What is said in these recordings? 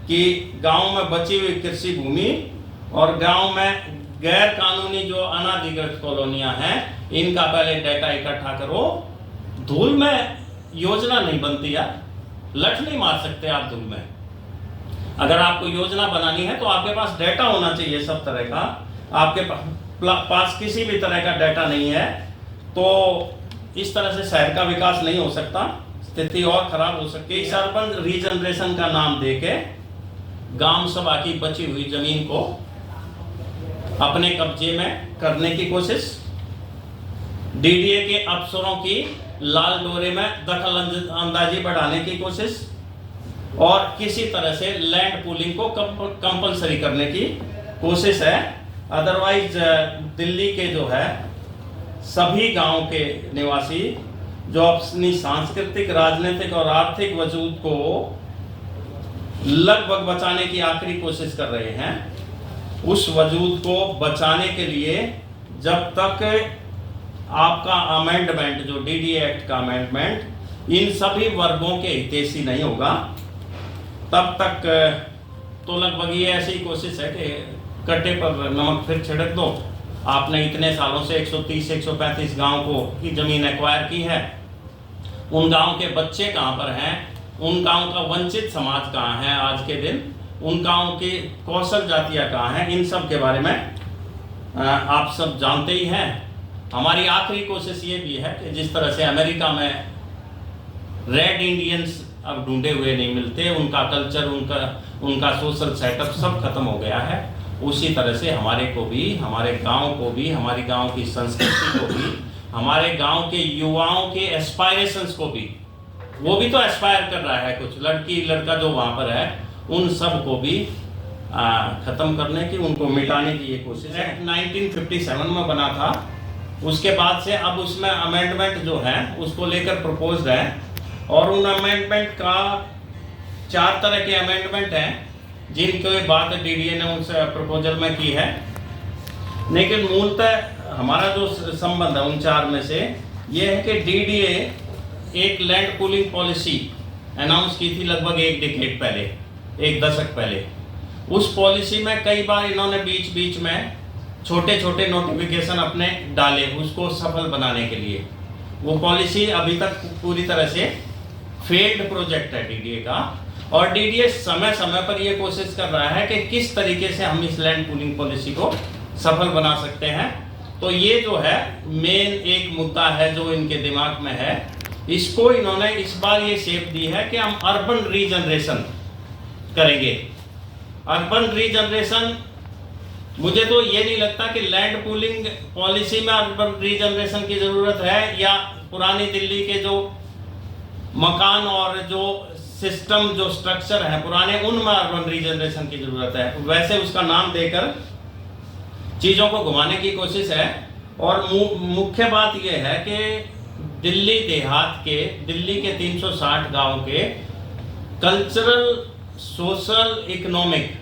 कि गांव में बची हुई कृषि भूमि और गांव में गैर कानूनी जो अनाधिकृत कॉलोनियां हैं इनका पहले डेटा इकट्ठा करो। धूल में योजना नहीं बनती यार, लठ नहीं मार सकते आप धूल में। अगर आपको योजना बनानी है तो आपके पास डेटा होना चाहिए सब तरह का। आपके पास किसी भी तरह का डेटा नहीं है तो इस तरह से शहर का विकास नहीं हो सकता, स्थिति और खराब हो सकती है। इस अर्बन रीजनरेशन का नाम देके ग्राम सभा की बची हुई जमीन को अपने कब्जे में करने की कोशिश, डीडीए के अफसरों की लाल डोरे में दखल अंदाजी बढ़ाने की कोशिश और किसी तरह से लैंड पूलिंग को कंपलसरी करने की कोशिश है। अदरवाइज दिल्ली के जो है सभी गांव के निवासी जो अपनी सांस्कृतिक, राजनीतिक और आर्थिक वजूद को लगभग बचाने की आखिरी कोशिश कर रहे हैं, उस वजूद को बचाने के लिए जब तक आपका अमेंडमेंट, जो डीडीए एक्ट का अमेंडमेंट इन सभी वर्गों के हितैषी नहीं होगा, तब तक तो लगभग ये ऐसी कोशिश है कि कट्टे पर नमक फिर छिड़क दो। आपने इतने सालों से 130-135 गांव को की जमीन एक्वायर की है, उन गांव के बच्चे कहां पर हैं, उन गांव का वंचित समाज कहां है आज के दिन, उन गांव की कौशल जातियां कहां हैं, इन सब के बारे में आप सब जानते ही हैं। हमारी आखिरी कोशिश ये भी है कि जिस तरह से अमेरिका में रेड इंडियंस अब ढूंढे हुए नहीं मिलते, उनका कल्चर, उनका सोशल सेटअप सब खत्म हो गया है, उसी तरह से हमारे को भी, हमारे गांव को भी, हमारी गांव की संस्कृति को भी, हमारे गांव के युवाओं के एस्पायरेशंस को भी, वो भी तो एस्पायर कर रहा है कुछ लड़की लड़का जो वहां पर है, उन सब को भी खत्म करने की, उनको मिटाने की ये कोशिश है। 1957 में बना था, उसके बाद से अब उसमें अमेंडमेंट जो है उसको लेकर प्रपोज्ड है और उन अमेंडमेंट का 4 तरह के अमेंडमेंट हैं जिनकी बात डीडीए ने उस प्रपोजल में की है। लेकिन मूलतः हमारा जो संबंध है उन 4 में से ये है कि डीडीए एक लैंड पूलिंग पॉलिसी अनाउंस की थी लगभग 1 डिकेड पहले, 1 दशक पहले। उस पॉलिसी में कई बार इन्होंने बीच बीच में छोटे छोटे नोटिफिकेशन अपने डाले उसको सफल बनाने के लिए। वो पॉलिसी अभी तक पूरी तरह से फेल्ड प्रोजेक्ट है डीडीए का, और डीडीए समय समय पर ये कोशिश कर रहा है कि किस तरीके से हम इस लैंड पूलिंग पॉलिसी को सफल बना सकते हैं। तो ये जो है मेन एक मुद्दा है जो इनके दिमाग में है, इसको इन्होंने इस बार ये शेप दी है कि हम अर्बन रीजनरेशन करेंगे। अर्बन रीजनरेशन, मुझे तो ये नहीं लगता कि लैंड पूलिंग पॉलिसी में अर्बन रीजनरेशन की जरूरत है, या पुरानी दिल्ली के जो मकान और जो सिस्टम, जो स्ट्रक्चर है पुराने, उनमें अर्बन रीजनरेशन की जरूरत है। वैसे उसका नाम देकर चीजों को घुमाने की कोशिश है। और मुख्य बात यह है कि दिल्ली देहात के, दिल्ली के 360 गांव के कल्चरल, सोशल, इकोनॉमिक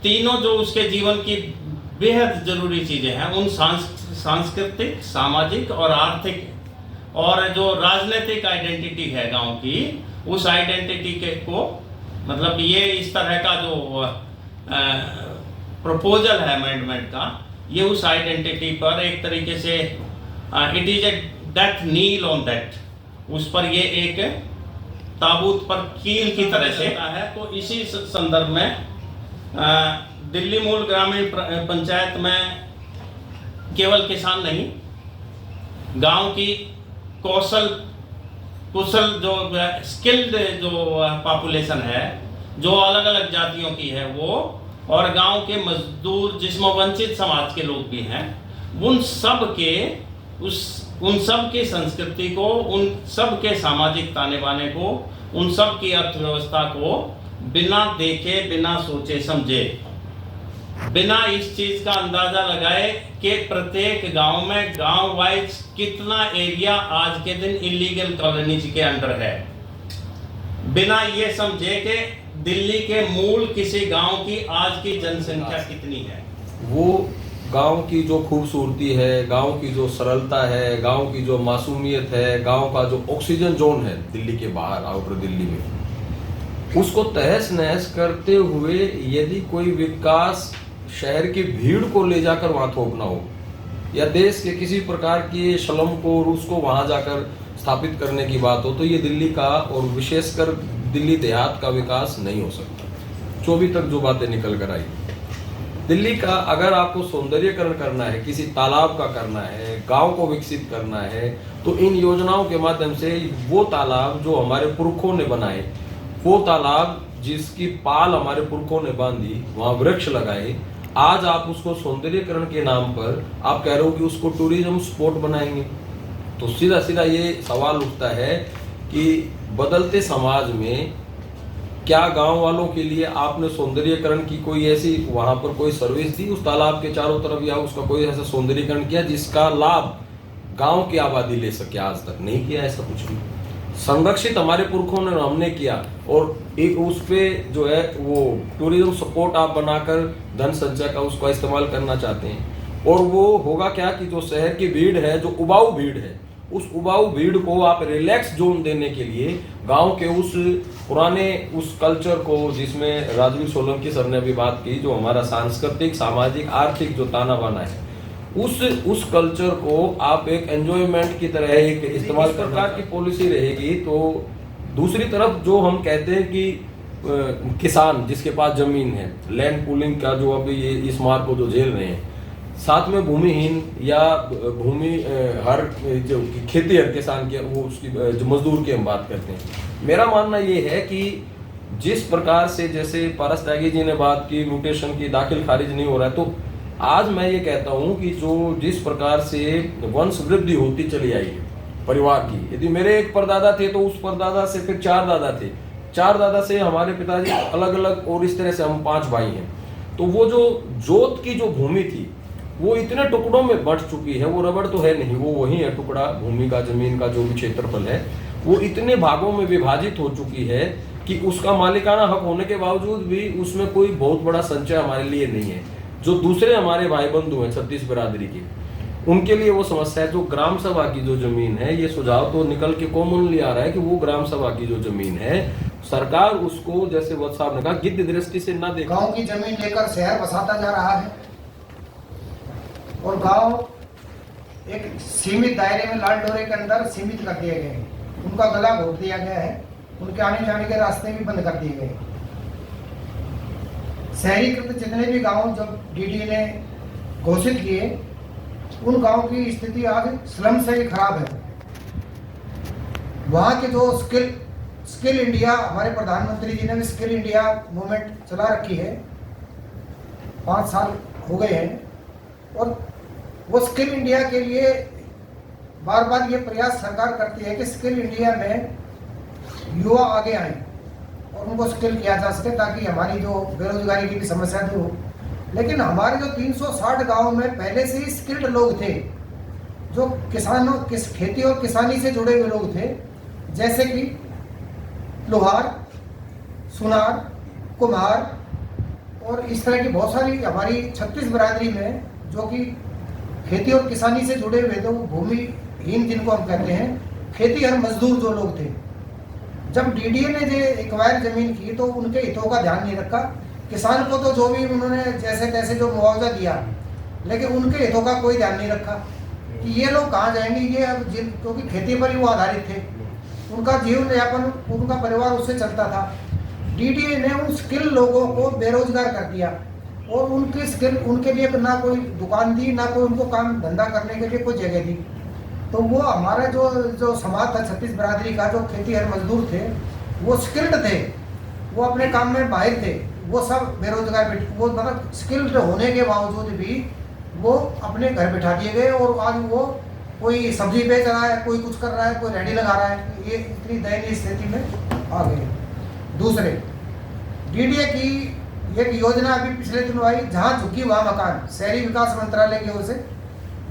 तीनों जो उसके जीवन की बेहद जरूरी चीजें हैं, उन सांस्कृतिक, सामाजिक और आर्थिक और जो राजनीतिक आइडेंटिटी है गांव की, उस आइडेंटिटी के को, मतलब ये इस तरह का जो प्रपोजल है अमेंडमेंट का, ये उस आइडेंटिटी पर एक तरीके से it is a death knell on that, उस पर ये एक ताबूत पर कील की तरह से है। तो इसी संदर्भ में दिल्ली मूल ग्रामीण पंचायत में केवल किसान नहीं, गांव की कुशल जो स्किल्ड जो पॉपुलेशन है, जो अलग अलग जातियों की है वो, और गांव के मजदूर जिसमें वंचित समाज के लोग भी हैं, उन सब की संस्कृति को, उन सब के सामाजिक ताने बाने को, उन सब की अर्थव्यवस्था को बिना देखे, बिना सोचे समझे, बिना इस चीज का अंदाजा लगाए कि प्रत्येक गांव में गांव वाइज कितना एरिया आज के दिन इलीगल कॉलोनीज के अंडर है, बिना ये समझे कि दिल्ली के मूल किसी गांव की आज की जनसंख्या कितनी है। वो गांव की जो खूबसूरती है, गांव की जो सरलता है, गांव की जो मासूमियत है, गांव का जो ऑक्सीजन जोन है दिल्ली के बाहर, आउटर दिल्ली में, उसको तहस नहस करते हुए यदि कोई विकास शहर की भीड़ को ले जाकर वहां थोपना हो, या देश के किसी प्रकार के श्लम को और उसको वहां जाकर स्थापित करने की बात हो, तो ये दिल्ली का और विशेषकर दिल्ली देहात का विकास नहीं हो सकता। 24 तक जो बातें निकल कर आई, दिल्ली का अगर आपको सौंदर्यीकरण करना है, किसी तालाब का करना है, गांव को विकसित करना है, तो इन योजनाओं के माध्यम से वो तालाब जो हमारे पुरखों ने बनाए, वो तालाब जिसकी पाल हमारे पुरखों ने बांधी, वहां वृक्ष लगाए, आज आप उसको सौंदर्यीकरण के नाम पर आप कह रहे हो कि उसको टूरिज्म स्पॉट बनाएंगे। तो सीधा सीधा ये सवाल उठता है कि बदलते समाज में क्या गांव वालों के लिए आपने सौंदर्यीकरण की कोई ऐसी वहां पर कोई सर्विस दी उस तालाब के चारों तरफ, या उसका कोई ऐसा सौंदर्यीकरण किया जिसका लाभ गांव की आबादी ले सके? आज तक नहीं किया ऐसा कुछ भी। संरक्षित हमारे पुरखों ने हमने किया, और एक उस पे जो है वो टूरिज्म सपोर्ट आप बनाकर धन संचय का उसका इस्तेमाल करना चाहते हैं। और वो होगा क्या कि जो शहर की भीड़ है, जो उबाऊ भीड़ है, उस उबाऊ भीड़ को आप रिलैक्स जोन देने के लिए गांव के उस पुराने उस कल्चर को, जिसमें राजवीर सोलंकी सर ने अभी बात की, जो हमारा सांस्कृतिक सामाजिक आर्थिक जो ताना बाना है, उस कल्चर को आप एक एंजॉयमेंट की तरह एक इस्तेमाल प्रकार की पॉलिसी रहेगी। तो दूसरी तरफ जो हम कहते हैं कि किसान जिसके पास जमीन है, लैंड पूलिंग का जो अभी ये इस मार को जो झेल रहे हैं, साथ में भूमिहीन या भूमि हर जो खेती हर किसान के वो उसकी जो मजदूर की हम बात करते हैं। मेरा मानना ये है कि जिस प्रकार से जैसे पारस त्यागी जी ने बात की, म्यूटेशन की, दाखिल खारिज नहीं हो रहा है, तो आज मैं ये कहता हूं कि जो जिस प्रकार से वंश वृद्धि होती चली आई है परिवार की, यदि मेरे एक परदादा थे तो उस परदादा से फिर 4 दादा थे, 4 दादा से हमारे पिताजी अलग अलग, और इस तरह से हम 5 भाई हैं। तो वो जो जोत की जो भूमि थी वो इतने टुकड़ों में बंट चुकी है, वो रबड़ तो है नहीं, वो वही है टुकड़ा, भूमि का, जमीन का जो भी क्षेत्रफल है, वो इतने भागों में विभाजित हो चुकी है कि उसका मालिकाना हक होने के बावजूद भी उसमें कोई बहुत बड़ा संचय हमारे लिए नहीं है। जो दूसरे हमारे भाई बंधु हैं 36 बिरादरी के, उनके लिए वो समस्या है। जो ग्राम सभा की जो जमीन है, ये सुझाव तो निकल के कॉमनली आ रहा है कि वो ग्राम सभा की जो जमीन है, सरकार उसको, जैसे वत्स साहब ने कहा, गिद्ध दृष्टि से ना देखा। गांव की जमीन लेकर शहर बसाता जा रहा है, और गांव एक सीमित दायरे में, लाल डोरे के अंदर सीमित कर दिए गए हैं। उनका गला घोट दिया गया है, उनके आने जाने के रास्ते भी बंद कर दिए गए। शहरीकृत जितने भी गांव जब डीडी ने घोषित किए, उन गांव की स्थिति आज स्लम से भी खराब है। वहां के जो स्किल इंडिया, हमारे प्रधानमंत्री जी ने भी स्किल इंडिया मूवमेंट चला रखी है, 5 साल हो गए हैं, और वो स्किल इंडिया के लिए बार बार ये प्रयास सरकार करती है कि स्किल इंडिया में युवा आगे आए और उनको स्किल किया जा सके, ताकि हमारी जो बेरोजगारी की भी समस्या दूर हो। लेकिन हमारे जो 360 गांव में पहले से ही स्किल्ड लोग थे, जो खेती और किसानी से जुड़े हुए लोग थे, जैसे कि लोहार, सुनार, कुम्हार, और इस तरह की बहुत सारी हमारी 36 बिरादरी में जो कि खेती और किसानी से जुड़े हुए थे, वो भूमिहीन जिनको हम कहते हैं, खेती हर मजदूर जो लोग थे। जब डीडीए ने जो एक्वायर जमीन की तो उनके हितों का ध्यान नहीं रखा। किसान को तो जो भी उन्होंने जैसे तैसे जो मुआवजा दिया, लेकिन उनके हितों का कोई ध्यान नहीं रखा कि ये लोग कहाँ जाएंगे। ये अब क्योंकि खेती पर ही वो आधारित थे, उनका जीवन यापन, उनका परिवार उससे चलता था। डीडीए ने उन स्किल लोगों को बेरोजगार कर दिया, और उनकी स्किल, उनके लिए ना कोई दुकान दी, ना कोई उनको काम धंधा करने के लिए कोई जगह दी। तो वो हमारा जो समाज था 36 बिरादरी का, जो खेती हर मजदूर थे, वो स्किल्ड थे, वो अपने काम में माहिर थे, वो सब बेरोजगार, वो मतलब स्किल्ड होने के बावजूद भी वो अपने घर बिठा दिए गए, और आज वो कोई सब्जी बेच रहा है, कोई कुछ कर रहा है, कोई रेडी लगा रहा है। ये इतनी दयनीय स्थिति में आ गए। दूसरे, डीडीए की एक योजना अभी पिछले दिनों आई, जहाँ झुकी वहाँ मकान, शहरी विकास मंत्रालय की ओर से,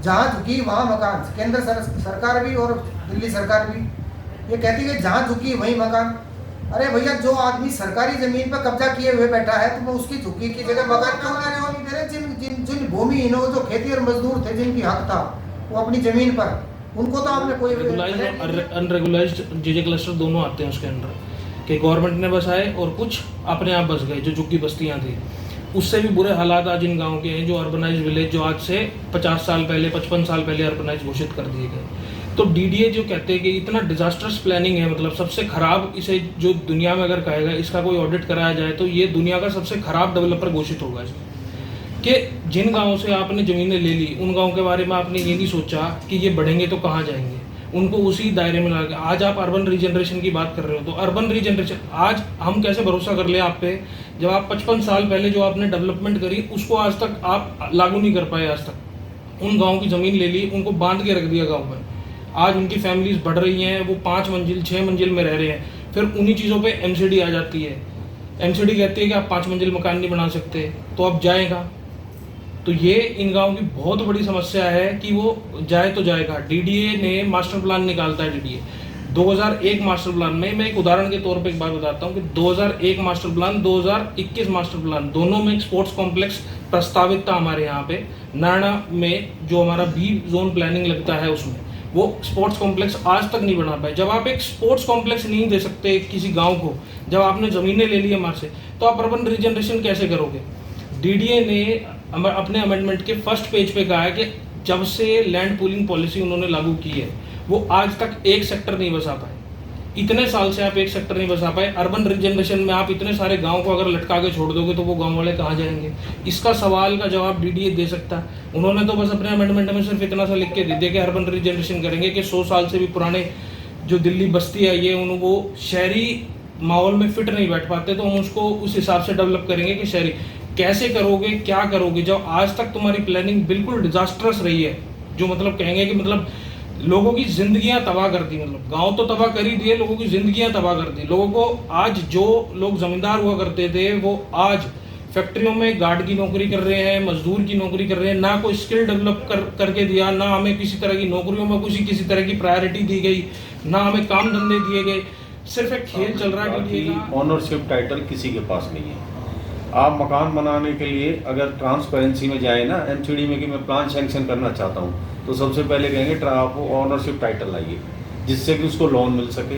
जहाँ झुकी वहाँ मकान। केंद्र सरकार भी और दिल्ली सरकार भी ये कहती है जहाँ झुकी वहीं मकान। अरे भैया, जो आदमी सरकारी जमीन पर कब्जा किए हुए बैठा है, तो वो उसकी झुकी की जगह मकान क्यों नहीं दे रहे? जिन भूमिहीनों, जो खेती और मजदूर थे, जिनकी हक था वो अपनी जमीन पर, उनको तो आपने कोई अनरेगुलाइज्ड जीजे क्लस्टर दोनों आते हैं उसके अंदर। कि गवर्नमेंट ने बसाए और कुछ अपने आप बस गए, जो झुग्गी बस्तियाँ थी। उससे भी बुरे हालात आज इन गाँव के हैं, जो अर्बनाइज विलेज जो आज से 50 साल पहले 55 साल पहले अर्बनाइज घोषित कर दिए गए। तो डीडीए जो कहते हैं कि इतना डिजास्टर्स प्लानिंग है, मतलब सबसे खराब, इसे जो दुनिया में अगर कहेगा इसका कोई ऑडिट कराया जाए तो ये दुनिया का सबसे खराब डेवलपर घोषित होगा इसमें। कि जिन गाँवों से आपने ज़मीनें ले ली उन गाँव के बारे में आपने ये नहीं सोचा कि ये बढ़ेंगे तो कहाँ जाएंगे, उनको उसी दायरे में ला के आज आप अर्बन रीजनरेशन की बात कर रहे हो। तो अर्बन रीजनरेशन आज हम कैसे भरोसा कर ले आप पे, जब आप 55 साल पहले जो आपने डेवलपमेंट करी उसको आज तक आप लागू नहीं कर पाए। आज तक उन गाँव की ज़मीन ले ली, उनको बांध के रख दिया गाँव में। आज उनकी फैमिलीज बढ़ रही हैं, वो 5 मंजिल 6 मंजिल में रह रहे हैं। फिर उन्हीं चीज़ों पे एमसीडी आ जाती है। एमसीडी कहती है कि आप 5 मंजिल मकान नहीं बना सकते, तो अब जाएगा। तो ये इन गाँव की बहुत बड़ी समस्या है कि वो जाए तो जाएगा। डीडीए ने मास्टर प्लान निकालता है। डीडीए 2001 मास्टर प्लान में, मैं एक उदाहरण के तौर पे एक बात बताता हूँ कि 2001 मास्टर प्लान 2021 मास्टर प्लान दोनों में एक स्पोर्ट्स कॉम्प्लेक्स प्रस्तावित था हमारे यहाँ पे नारायणा में, जो हमारा बी जोन प्लानिंग लगता है उसमें वो स्पोर्ट्स कॉम्प्लेक्स आज तक नहीं बना पाए। जब आप एक स्पोर्ट्स कॉम्प्लेक्स नहीं दे सकते किसी गाँव को, जब आपने ज़मीनें ले ली हमारे से, तो आप अर्बन रीजनरेशन कैसे करोगे। डीडीए ने अपने अमेंडमेंट के फर्स्ट पेज पे कहा है कि जब से लैंड पूलिंग पॉलिसी उन्होंने लागू की है वो आज तक एक सेक्टर नहीं बसा पाए। इतने साल से आप एक सेक्टर नहीं बसा पाए। अर्बन रीजनरेशन में आप इतने सारे गांव को अगर लटका के छोड़ दोगे तो वो गांव वाले कहाँ जाएंगे। इसका सवाल का जवाब डीडीए दे सकता है। उन्होंने तो बस अपने अमेंडमेंट में सिर्फ इतना सा लिख के दे दिया कि अर्बन रीजनरेशन करेंगे कि 100 साल से भी पुराने जो दिल्ली बस्ती है ये उनको शहरी माहौल में फिट नहीं बैठ पाते, तो हम उसको उस हिसाब से डेवलप करेंगे कि शहरी कैसे करोगे, क्या करोगे, जब आज तक तुम्हारी प्लानिंग बिल्कुल डिजास्टरस रही है। जो मतलब कहेंगे कि मतलब लोगों की जिंदगियां तबाह कर दी, मतलब गांव तो तबाह कर ही दिए, लोगों की जिंदगियां तबाह कर दी। लोगों को आज जो लोग जमींदार हुआ करते थे वो आज फैक्ट्रियों में गार्ड की नौकरी कर रहे हैं, मजदूर की नौकरी कर रहे हैं। ना कोई स्किल डेवलप करके दिया, ना हमें किसी तरह की नौकरियों में किसी तरह की प्रायोरिटी दी गई, ना हमें काम धंधे दिए गए। सिर्फ एक खेल चल रहा है। ऑनरशिप टाइटल किसी के पास नहीं है। आप मकान बनाने के लिए अगर ट्रांसपेरेंसी में जाए ना एमसीडी में कि मैं प्लान सैंक्शन करना चाहता हूँ, तो सबसे पहले कहेंगे आप ऑनरशिप टाइटल लाइए जिससे कि उसको लोन मिल सके।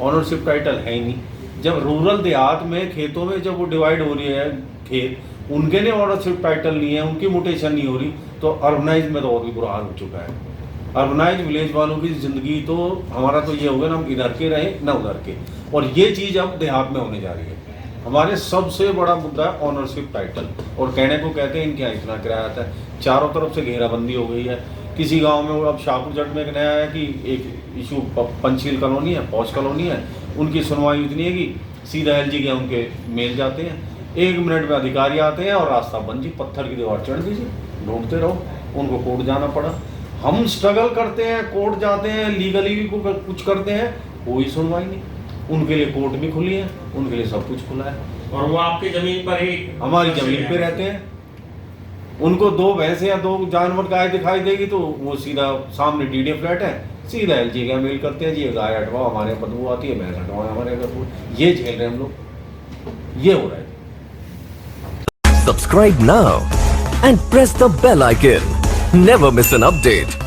ऑनरशिप टाइटल है ही नहीं। जब रूरल देहात में खेतों में जब वो डिवाइड हो रही है खेत, उनके लिए ऑनरशिप टाइटल नहीं है, उनकी म्यूटेशन नहीं हो रही, तो अर्बनाइज में तो और भी बुरा हाल हो चुका है। अर्बनाइज विलेज वालों की ज़िंदगी तो हमारा तो ये होगा ना हम इधर के रहें ना उधर के, और ये चीज़ अब देहात में होने जा रही है। हमारे सबसे बड़ा मुद्दा है ऑनरशिप टाइटल। और कहने को कहते हैं इनके यहाँ इतना किराया आता है, चारों तरफ से घेराबंदी हो गई है। किसी गांव में अब शाहपुर जट में एक नया है कि एक इशू पंचशील कॉलोनी है, पौष कॉलोनी है, उनकी सुनवाई इतनी है कि सीधा एलजी के उनके मेल जाते हैं, 1 मिनट में अधिकारी आते हैं और रास्ता बंद जी, पत्थर की दीवार चढ़ दीजिए, ढूंढते रहो। उनको कोर्ट जाना पड़ा। हम स्ट्रगल करते हैं, कोर्ट जाते हैं, लीगली भी कुछ करते हैं, कोई सुनवाई नहीं। उनके लिए कोर्ट भी खुली है, उनके लिए सब कुछ खुला है, और वो आपकी जमीन पर ही हमारी जमीन पे रहते हैं। उनको 2 भैंसे या 2 जानवर गाय दिखाई देगी तो वो सीधा सामने डीडीए फ्लैट है, सीधा एलजी का मेल करते हैं जी, गाय हटवाओ, हमारे बदबू आती है, भैंस हटवाओ, हमारे बदबू। ये झेल रहे हैं हम लोग, ये हो रहा है। Subscribe now and press the bell icon. Never miss an update.